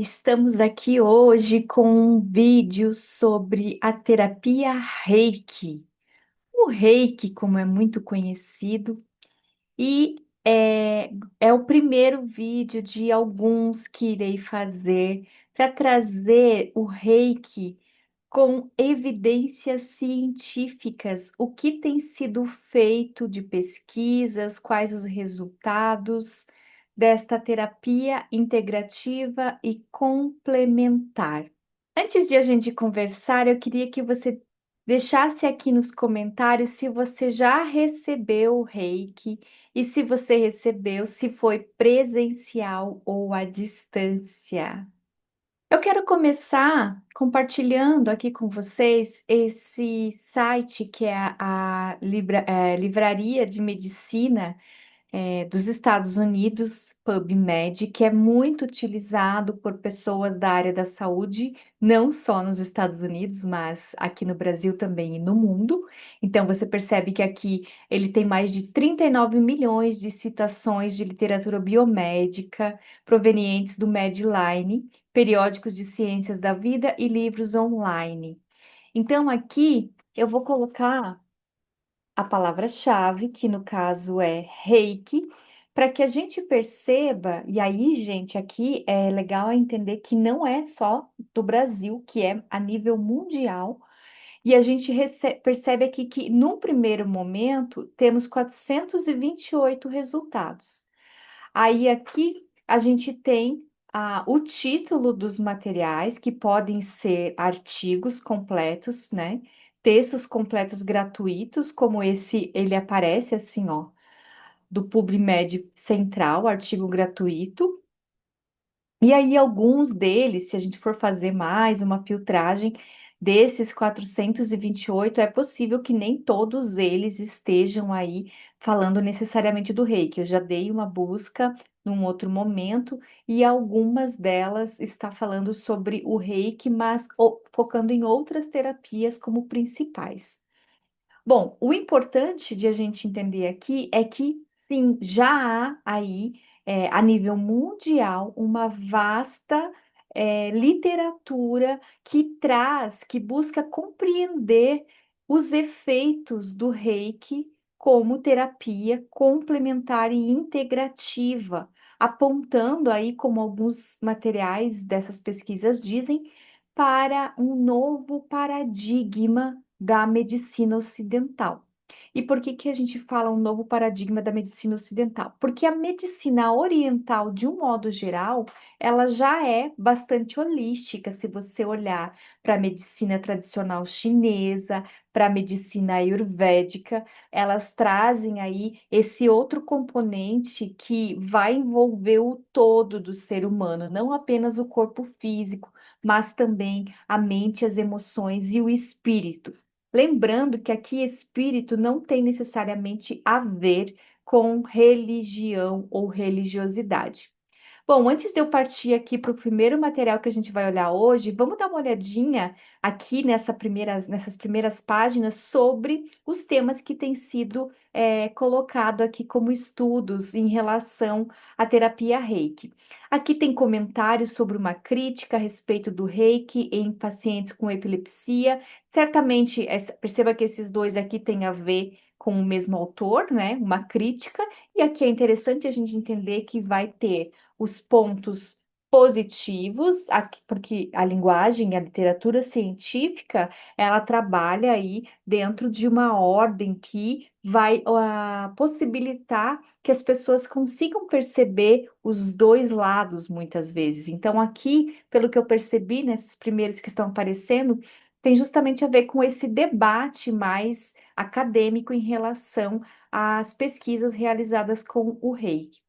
Estamos aqui hoje com um vídeo sobre a terapia Reiki. O Reiki, como é muito conhecido, e é o primeiro vídeo de alguns que irei fazer para trazer o Reiki com evidências científicas, o que tem sido feito de pesquisas, quais os resultados desta terapia integrativa e complementar. Antes de a gente conversar, eu queria que você deixasse aqui nos comentários se você já recebeu o Reiki e se você recebeu, se foi presencial ou à distância. Eu quero começar compartilhando aqui com vocês esse site que é a Livraria de Medicina dos Estados Unidos, PubMed, que é muito utilizado por pessoas da área da saúde, não só nos Estados Unidos, mas aqui no Brasil também e no mundo. Então, você percebe que aqui ele tem mais de 39 milhões de citações de literatura biomédica provenientes do Medline, periódicos de ciências da vida e livros online. Então, aqui eu vou colocar a palavra-chave, que no caso é reiki, para que a gente perceba, e aí, gente, aqui é legal entender que não é só do Brasil, que é a nível mundial, e a gente percebe aqui que, num primeiro momento, temos 428 resultados. Aí aqui a gente tem o título dos materiais, que podem ser artigos completos, né? Textos completos gratuitos, como esse, ele aparece assim, ó, do PubMed Central, artigo gratuito. E aí, alguns deles, se a gente for fazer mais uma filtragem desses 428, é possível que nem todos eles estejam aí falando necessariamente do reiki. Eu já dei uma busca num outro momento e algumas delas está falando sobre o reiki, mas focando em outras terapias como principais. Bom, o importante de a gente entender aqui é que, sim, já há aí, a nível mundial, uma vasta, literatura que traz, que busca compreender os efeitos do Reiki como terapia complementar e integrativa, apontando aí, como alguns materiais dessas pesquisas dizem, para um novo paradigma da medicina ocidental. E por que que a gente fala um novo paradigma da medicina ocidental? Porque a medicina oriental, de um modo geral, ela já é bastante holística, se você olhar para a medicina tradicional chinesa, para a medicina ayurvédica, elas trazem aí esse outro componente que vai envolver o todo do ser humano, não apenas o corpo físico, mas também a mente, as emoções e o espírito. Lembrando que aqui espírito não tem necessariamente a ver com religião ou religiosidade. Bom, antes de eu partir aqui para o primeiro material que a gente vai olhar hoje, vamos dar uma olhadinha aqui nessas primeiras páginas sobre os temas que têm sido colocado aqui como estudos em relação à terapia Reiki. Aqui tem comentários sobre uma crítica a respeito do Reiki em pacientes com epilepsia. Certamente, perceba que esses dois aqui têm a ver com o mesmo autor, né? Uma crítica. E aqui é interessante a gente entender que vai ter os pontos positivos, porque a linguagem, a literatura científica, ela trabalha aí dentro de uma ordem que vai possibilitar que as pessoas consigam perceber os dois lados muitas vezes. Então, aqui, pelo que eu percebi nesses primeiros que estão aparecendo, tem justamente a ver com esse debate mais acadêmico em relação às pesquisas realizadas com o reiki.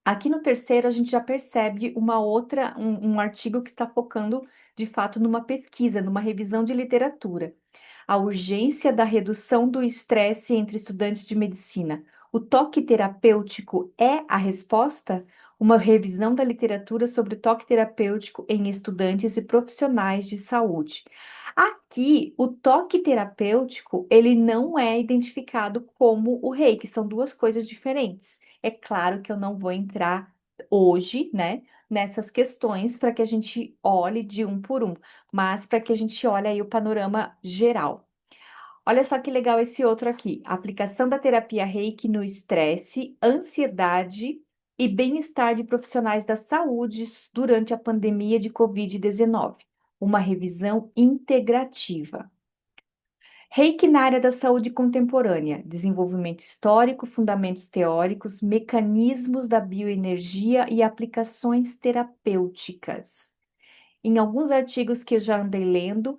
Aqui no terceiro, a gente já percebe um artigo que está focando, de fato, numa pesquisa, numa revisão de literatura. A urgência da redução do estresse entre estudantes de medicina. O toque terapêutico é a resposta? Uma revisão da literatura sobre o toque terapêutico em estudantes e profissionais de saúde. Aqui, o toque terapêutico, ele não é identificado como o reiki, são duas coisas diferentes. É claro que eu não vou entrar hoje, né, nessas questões para que a gente olhe de um por um, mas para que a gente olhe aí o panorama geral. Olha só que legal esse outro aqui. Aplicação da terapia Reiki no estresse, ansiedade e bem-estar de profissionais da saúde durante a pandemia de Covid-19. Uma revisão integrativa. Reiki na área da saúde contemporânea, desenvolvimento histórico, fundamentos teóricos, mecanismos da bioenergia e aplicações terapêuticas. Em alguns artigos que eu já andei lendo,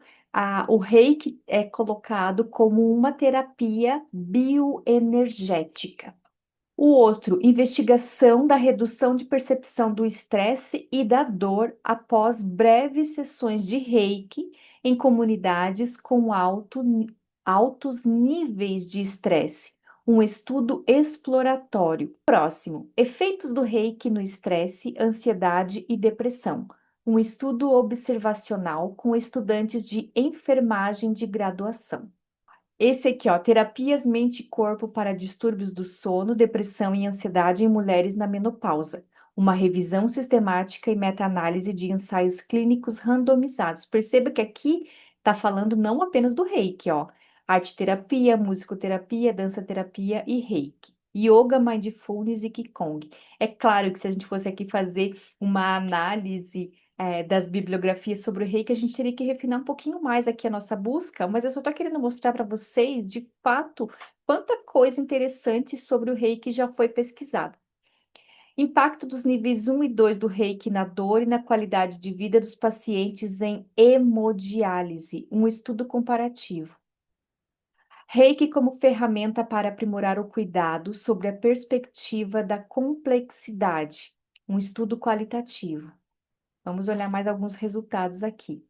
o reiki é colocado como uma terapia bioenergética. O outro, investigação da redução de percepção do estresse e da dor após breves sessões de reiki em comunidades com altos níveis de estresse. Um estudo exploratório. Próximo, efeitos do reiki no estresse, ansiedade e depressão. Um estudo observacional com estudantes de enfermagem de graduação. Esse aqui, ó, terapias mente e corpo para distúrbios do sono, depressão e ansiedade em mulheres na menopausa. Uma revisão sistemática e meta-análise de ensaios clínicos randomizados. Perceba que aqui está falando não apenas do reiki, ó. Arte-terapia, musicoterapia, dança-terapia e reiki. Yoga, mindfulness e Qigong. É claro que se a gente fosse aqui fazer uma análise das bibliografias sobre o reiki, a gente teria que refinar um pouquinho mais aqui a nossa busca, mas eu só estou querendo mostrar para vocês, de fato, quanta coisa interessante sobre o reiki já foi pesquisada. Impacto dos níveis 1 e 2 do reiki na dor e na qualidade de vida dos pacientes em hemodiálise, um estudo comparativo. Reiki como ferramenta para aprimorar o cuidado sobre a perspectiva da complexidade, um estudo qualitativo. Vamos olhar mais alguns resultados aqui.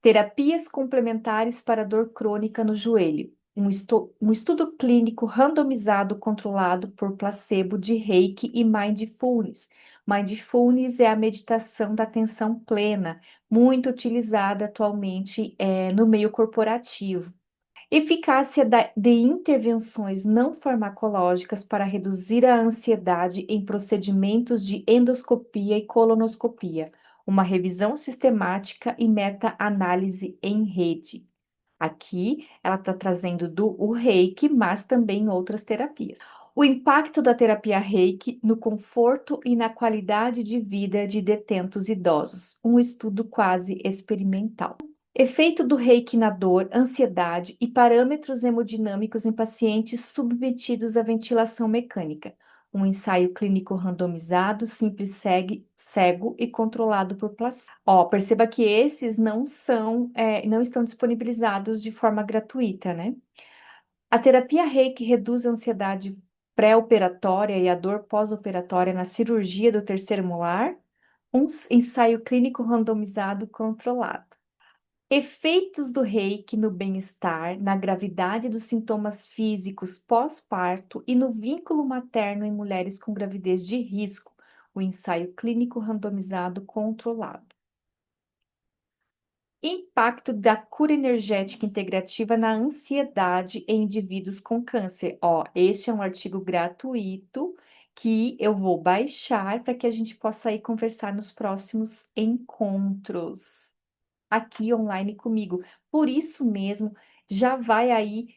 Terapias complementares para dor crônica no joelho. Um estudo clínico randomizado controlado por placebo de Reiki e Mindfulness. Mindfulness é a meditação da atenção plena, muito utilizada atualmente no meio corporativo. Eficácia de intervenções não farmacológicas para reduzir a ansiedade em procedimentos de endoscopia e colonoscopia. Uma revisão sistemática e meta-análise em rede. Aqui ela está trazendo o Reiki, mas também outras terapias. O impacto da terapia Reiki no conforto e na qualidade de vida de detentos idosos. Um estudo quase experimental. Efeito do reiki na dor, ansiedade e parâmetros hemodinâmicos em pacientes submetidos à ventilação mecânica. Um ensaio clínico randomizado, simples, cego e controlado por placebo. Ó, perceba que esses não estão disponibilizados de forma gratuita, né? A terapia reiki reduz a ansiedade pré-operatória e a dor pós-operatória na cirurgia do terceiro molar. Um ensaio clínico randomizado controlado. Efeitos do reiki no bem-estar, na gravidade dos sintomas físicos pós-parto e no vínculo materno em mulheres com gravidez de risco. O ensaio clínico randomizado controlado. Impacto da cura energética integrativa na ansiedade em indivíduos com câncer. Ó, este é um artigo gratuito que eu vou baixar para que a gente possa ir conversar nos próximos encontros aqui online comigo. Por isso mesmo, já vai aí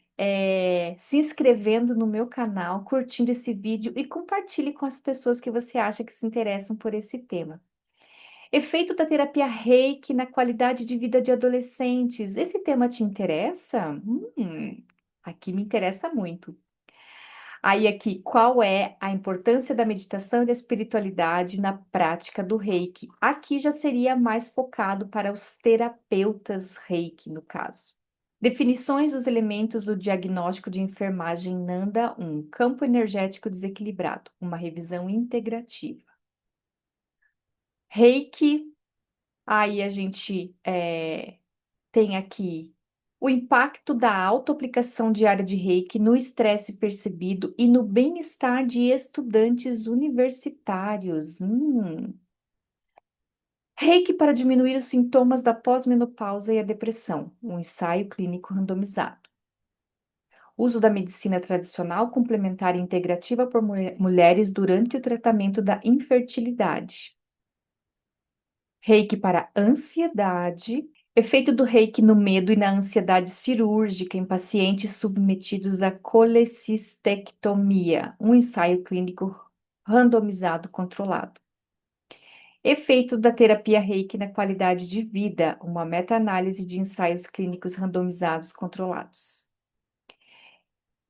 se inscrevendo no meu canal, curtindo esse vídeo e compartilhe com as pessoas que você acha que se interessam por esse tema. Efeito da terapia Reiki na qualidade de vida de adolescentes. Esse tema te interessa? Aqui me interessa muito. Aí aqui, qual é a importância da meditação e da espiritualidade na prática do Reiki? Aqui já seria mais focado para os terapeutas Reiki, no caso. Definições dos elementos do diagnóstico de enfermagem NANDA 1, campo energético desequilibrado, uma revisão integrativa. Reiki, aí a gente tem aqui o impacto da autoaplicação diária de Reiki no estresse percebido e no bem-estar de estudantes universitários. Reiki para diminuir os sintomas da pós-menopausa e a depressão. Um ensaio clínico randomizado. Uso da medicina tradicional, complementar e integrativa por mulheres durante o tratamento da infertilidade. Reiki para ansiedade. Efeito do reiki no medo e na ansiedade cirúrgica em pacientes submetidos à colecistectomia. Um ensaio clínico randomizado controlado. Efeito da terapia reiki na qualidade de vida. Uma meta-análise de ensaios clínicos randomizados controlados.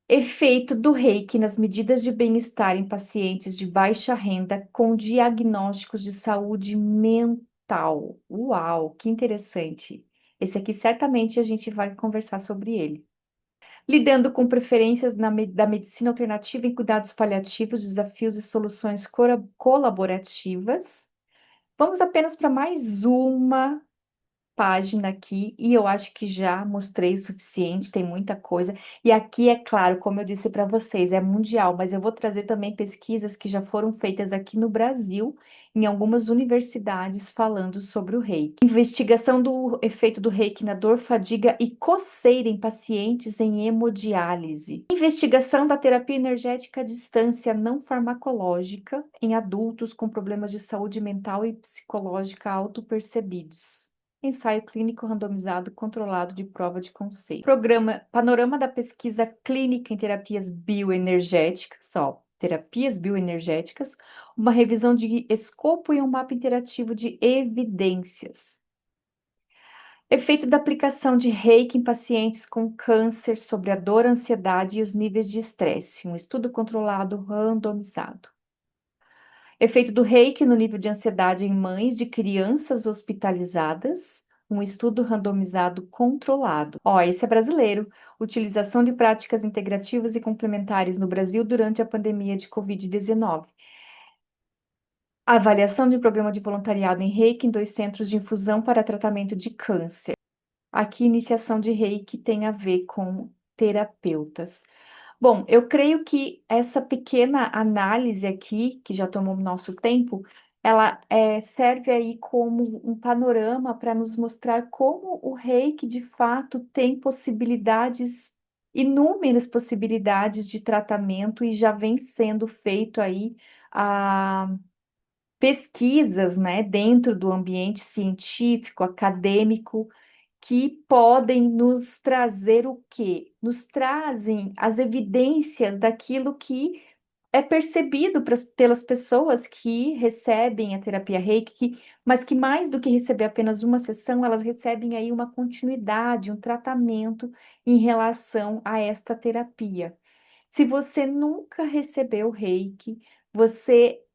Efeito do reiki nas medidas de bem-estar em pacientes de baixa renda com diagnósticos de saúde mental. Uau, que interessante. Esse aqui certamente a gente vai conversar sobre ele. Lidando com preferências da medicina alternativa em cuidados paliativos, desafios e soluções colaborativas. Vamos apenas para mais uma página aqui e eu acho que já mostrei o suficiente, tem muita coisa. E aqui, é claro, como eu disse para vocês, é mundial, mas eu vou trazer também pesquisas que já foram feitas aqui no Brasil, em algumas universidades, falando sobre o reiki. Investigação do efeito do reiki na dor, fadiga e coceira em pacientes em hemodiálise. Investigação da terapia energética à distância não farmacológica em adultos com problemas de saúde mental e psicológica autopercebidos. Ensaio clínico randomizado controlado de prova de conceito. Programa Panorama da Pesquisa Clínica em Terapias Bioenergéticas, terapias bioenergéticas, uma revisão de escopo e um mapa interativo de evidências. Efeito da aplicação de reiki em pacientes com câncer sobre a dor, ansiedade e os níveis de estresse, um estudo controlado randomizado. Efeito do reiki no nível de ansiedade em mães de crianças hospitalizadas. Um estudo randomizado controlado. Ó, esse é brasileiro. Utilização de práticas integrativas e complementares no Brasil durante a pandemia de Covid-19. Avaliação de programa de voluntariado em reiki em 2 centros de infusão para tratamento de câncer. Aqui, iniciação de reiki tem a ver com terapeutas. Bom, eu creio que essa pequena análise aqui, que já tomou nosso tempo, ela serve aí como um panorama para nos mostrar como o reiki, de fato, tem possibilidades, inúmeras possibilidades de tratamento e já vem sendo feito aí pesquisas, né, dentro do ambiente científico, acadêmico, que podem nos trazer o quê? Nos trazem as evidências daquilo que é percebido pelas pessoas que recebem a terapia Reiki, mas que mais do que receber apenas uma sessão, elas recebem aí uma continuidade, um tratamento em relação a esta terapia. Se você nunca recebeu Reiki,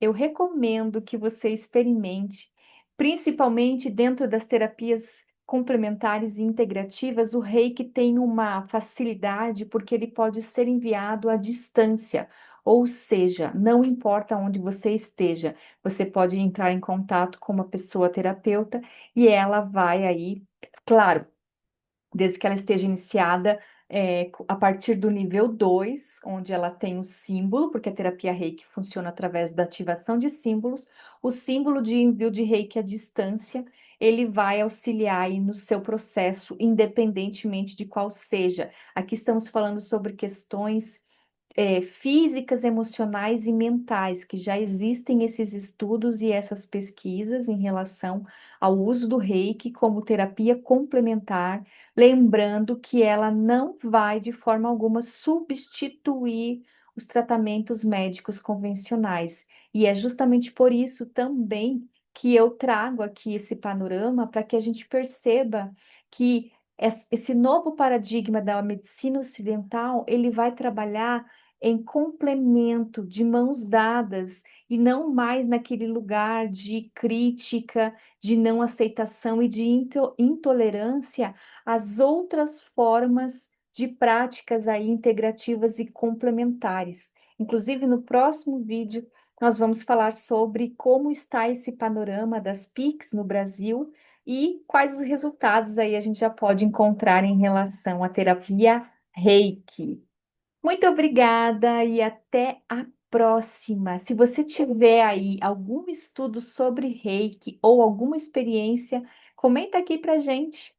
eu recomendo que você experimente, principalmente dentro das terapias complementares e integrativas, o Reiki tem uma facilidade porque ele pode ser enviado à distância, ou seja, não importa onde você esteja, você pode entrar em contato com uma pessoa terapeuta e ela vai aí, claro, desde que ela esteja iniciada a partir do nível 2, onde ela tem o símbolo, porque a terapia Reiki funciona através da ativação de símbolos. O símbolo de envio de Reiki à distância, ele vai auxiliar aí no seu processo, independentemente de qual seja. Aqui estamos falando sobre questões físicas, emocionais e mentais, que já existem esses estudos e essas pesquisas em relação ao uso do reiki como terapia complementar, lembrando que ela não vai de forma alguma substituir os tratamentos médicos convencionais. E é justamente por isso também que eu trago aqui esse panorama para que a gente perceba que esse novo paradigma da medicina ocidental, ele vai trabalhar em complemento, de mãos dadas, e não mais naquele lugar de crítica, de não aceitação e de intolerância às outras formas de práticas aí integrativas e complementares. Inclusive, no próximo vídeo, nós vamos falar sobre como está esse panorama das PICs no Brasil e quais os resultados aí a gente já pode encontrar em relação à terapia Reiki. Muito obrigada e até a próxima. Se você tiver aí algum estudo sobre Reiki ou alguma experiência, comenta aqui pra gente.